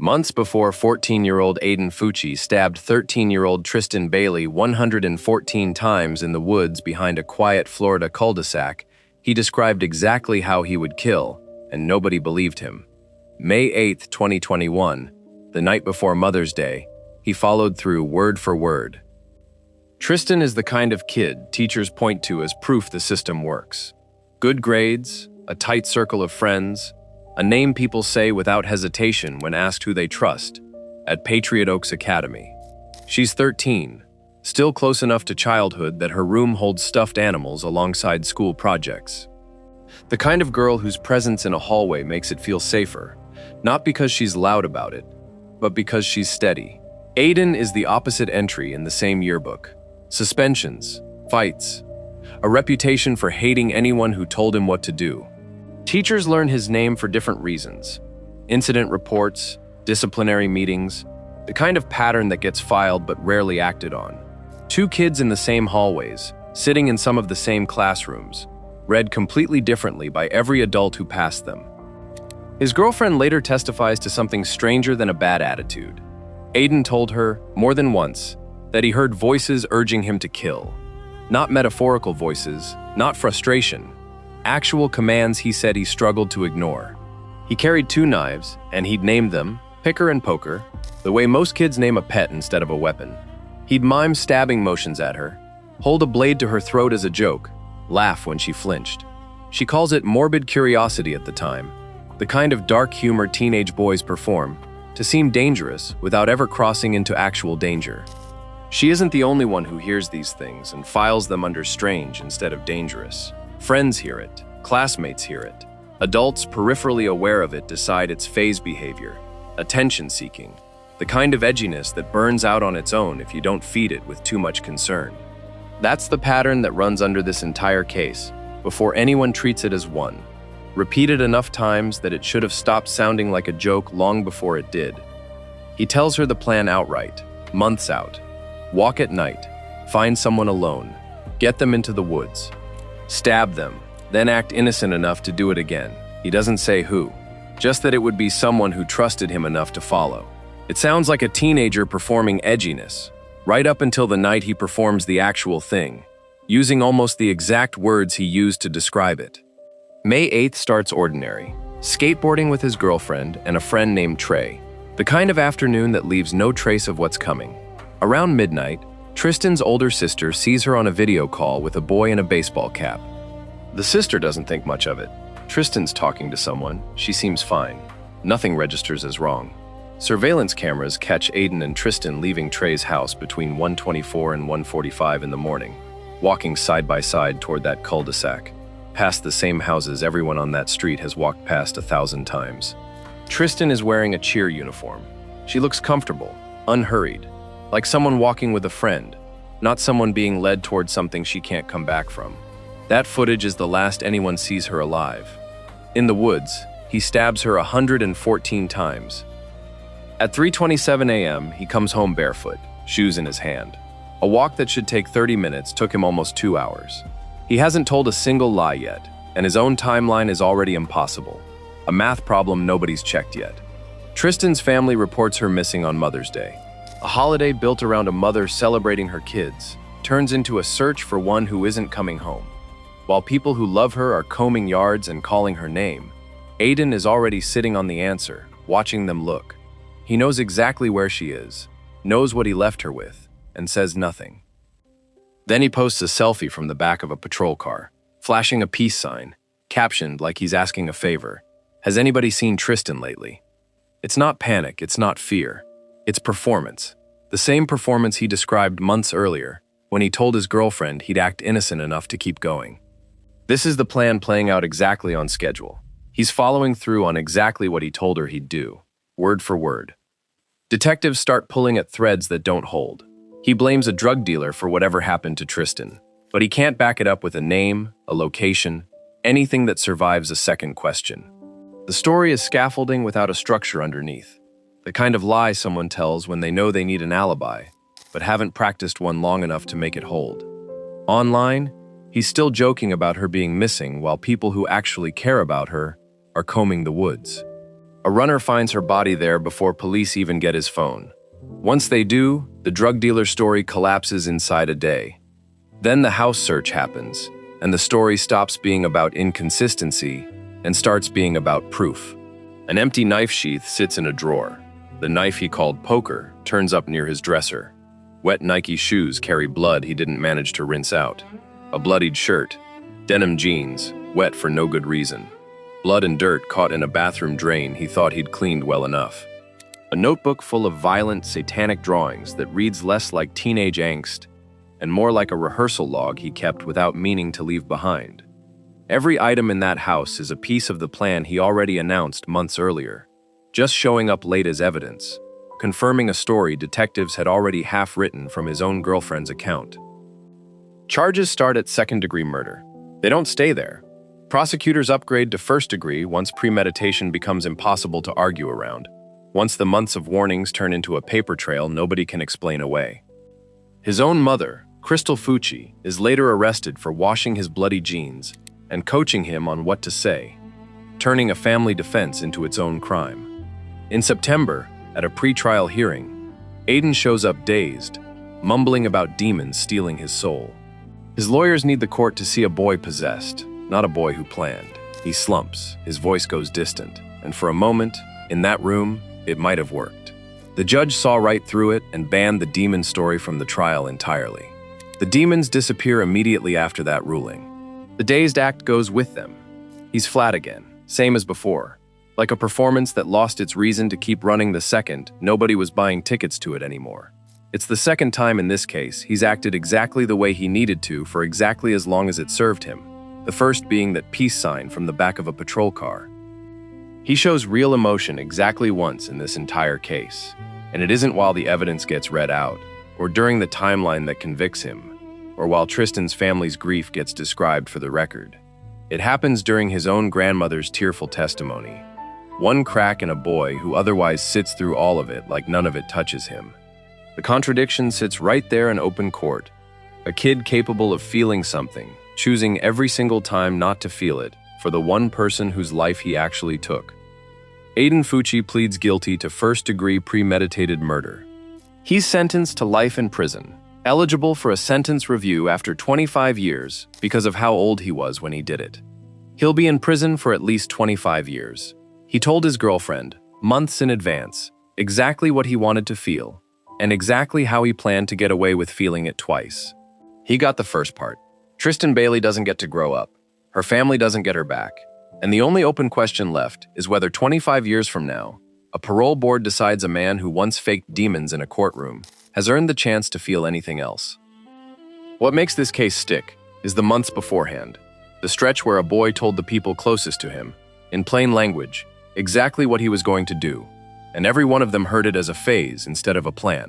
Months before 14-year-old Aiden Fucci stabbed 13-year-old Tristyn Bailey 114 times in the woods behind a quiet Florida cul-de-sac, he described exactly how he would kill, and nobody believed him. May 8, 2021, the night before Mother's Day, he followed through word for word. Tristyn is the kind of kid teachers point to as proof the system works. Good grades, a tight circle of friends, a name people say without hesitation when asked who they trust, at Patriot Oaks Academy. She's 13, still close enough to childhood that her room holds stuffed animals alongside school projects. The kind of girl whose presence in a hallway makes it feel safer, not because she's loud about it, but because she's steady. Aiden is the opposite entry in the same yearbook. Suspensions, fights, a reputation for hating anyone who told him what to do. Teachers learn his name for different reasons. Incident reports, disciplinary meetings, the kind of pattern that gets filed but rarely acted on. Two kids in the same hallways, sitting in some of the same classrooms, read completely differently by every adult who passed them. His girlfriend later testifies to something stranger than a bad attitude. Aiden told her, more than once, that he heard voices urging him to kill. Not metaphorical voices, not frustration. Actual commands he said he struggled to ignore. He carried 2 knives, and he'd named them, Picker and Poker, the way most kids name a pet instead of a weapon. He'd mime stabbing motions at her, hold a blade to her throat as a joke, laugh when she flinched. She calls it morbid curiosity at the time, the kind of dark humor teenage boys perform, to seem dangerous without ever crossing into actual danger. She isn't the only one who hears these things and files them under strange instead of dangerous. Friends hear it, classmates hear it. Adults peripherally aware of it decide it's phase behavior, attention-seeking, the kind of edginess that burns out on its own if you don't feed it with too much concern. That's the pattern that runs under this entire case, before anyone treats it as one. Repeated enough times that it should have stopped sounding like a joke long before it did. He tells her the plan outright, months out. Walk at night, find someone alone, get them into the woods. Stab them, then act innocent enough to do it again. He doesn't say who, just that it would be someone who trusted him enough to follow. It sounds like a teenager performing edginess, right up until the night he performs the actual thing, using almost the exact words he used to describe it. May 8th starts ordinary, skateboarding with his girlfriend and a friend named Trey, the kind of afternoon that leaves no trace of what's coming. Around midnight, Tristyn's older sister sees her on a video call with a boy in a baseball cap. The sister doesn't think much of it. Tristyn's talking to someone, she seems fine. Nothing registers as wrong. Surveillance cameras catch Aiden and Tristyn leaving Trey's house between 1:24 and 1:45 in the morning, walking side by side toward that cul-de-sac, past the same houses everyone on that street has walked past 1,000 times. Tristyn is wearing a cheer uniform. She looks comfortable, unhurried, like someone walking with a friend, not someone being led towards something she can't come back from. That footage is the last anyone sees her alive. In the woods, he stabs her 114 times. At 3:27 a.m., he comes home barefoot, shoes in his hand. A walk that should take 30 minutes took him almost 2 hours. He hasn't told a single lie yet, and his own timeline is already impossible. A math problem nobody's checked yet. Tristyn's family reports her missing on Mother's Day. A holiday built around a mother celebrating her kids turns into a search for one who isn't coming home. While people who love her are combing yards and calling her name, Aiden is already sitting on the answer, watching them look. He knows exactly where she is, knows what he left her with, and says nothing. Then he posts a selfie from the back of a patrol car, flashing a peace sign, captioned like he's asking a favor. Has anybody seen Tristyn lately? It's not panic, it's not fear. It's performance. The same performance he described months earlier, when he told his girlfriend he'd act innocent enough to keep going. This is the plan playing out exactly on schedule. He's following through on exactly what he told her he'd do, word for word. Detectives start pulling at threads that don't hold. He blames a drug dealer for whatever happened to Tristyn, but he can't back it up with a name, a location, anything that survives a second question. The story is scaffolding without a structure underneath. The kind of lie someone tells when they know they need an alibi, but haven't practiced one long enough to make it hold. Online, he's still joking about her being missing while people who actually care about her are combing the woods. A runner finds her body there before police even get his phone. Once they do, the drug dealer story collapses inside a day. Then the house search happens, and the story stops being about inconsistency and starts being about proof. An empty knife sheath sits in a drawer. The knife he called poker turns up near his dresser. Wet Nike shoes carry blood he didn't manage to rinse out. A bloodied shirt. Denim jeans, wet for no good reason. Blood and dirt caught in a bathroom drain he thought he'd cleaned well enough. A notebook full of violent, satanic drawings that reads less like teenage angst and more like a rehearsal log he kept without meaning to leave behind. Every item in that house is a piece of the plan he already announced months earlier, just showing up late as evidence, confirming a story detectives had already half-written from his own girlfriend's account. Charges start at second-degree murder. They don't stay there. Prosecutors upgrade to first-degree once premeditation becomes impossible to argue around, once the months of warnings turn into a paper trail nobody can explain away. His own mother, Aiden Fucci, is later arrested for washing his bloody jeans and coaching him on what to say, turning a family defense into its own crime. In September, at a pre-trial hearing, Aiden shows up dazed, mumbling about demons stealing his soul. His lawyers need the court to see a boy possessed, not a boy who planned. He slumps, his voice goes distant, and for a moment, in that room, it might have worked. The judge saw right through it and banned the demon story from the trial entirely. The demons disappear immediately after that ruling. The dazed act goes with them. He's flat again, same as before. Like a performance that lost its reason to keep running the second nobody was buying tickets to it anymore. It's the second time in this case he's acted exactly the way he needed to for exactly as long as it served him, the first being that peace sign from the back of a patrol car. He shows real emotion exactly once in this entire case, and it isn't while the evidence gets read out, or during the timeline that convicts him, or while Tristyn's family's grief gets described for the record. It happens during his own grandmother's tearful testimony. One crack in a boy who otherwise sits through all of it like none of it touches him. The contradiction sits right there in open court. A kid capable of feeling something, choosing every single time not to feel it for the one person whose life he actually took. Aiden Fucci pleads guilty to first-degree premeditated murder. He's sentenced to life in prison, eligible for a sentence review after 25 years because of how old he was when he did it. He'll be in prison for at least 25 years. He told his girlfriend, months in advance, exactly what he wanted to feel, and exactly how he planned to get away with feeling it twice. He got the first part. Tristyn Bailey doesn't get to grow up. Her family doesn't get her back. And the only open question left is whether 25 years from now, a parole board decides a man who once faked demons in a courtroom has earned the chance to feel anything else. What makes this case stick is the months beforehand, the stretch where a boy told the people closest to him, in plain language, exactly what he was going to do, and every one of them heard it as a phase instead of a plan.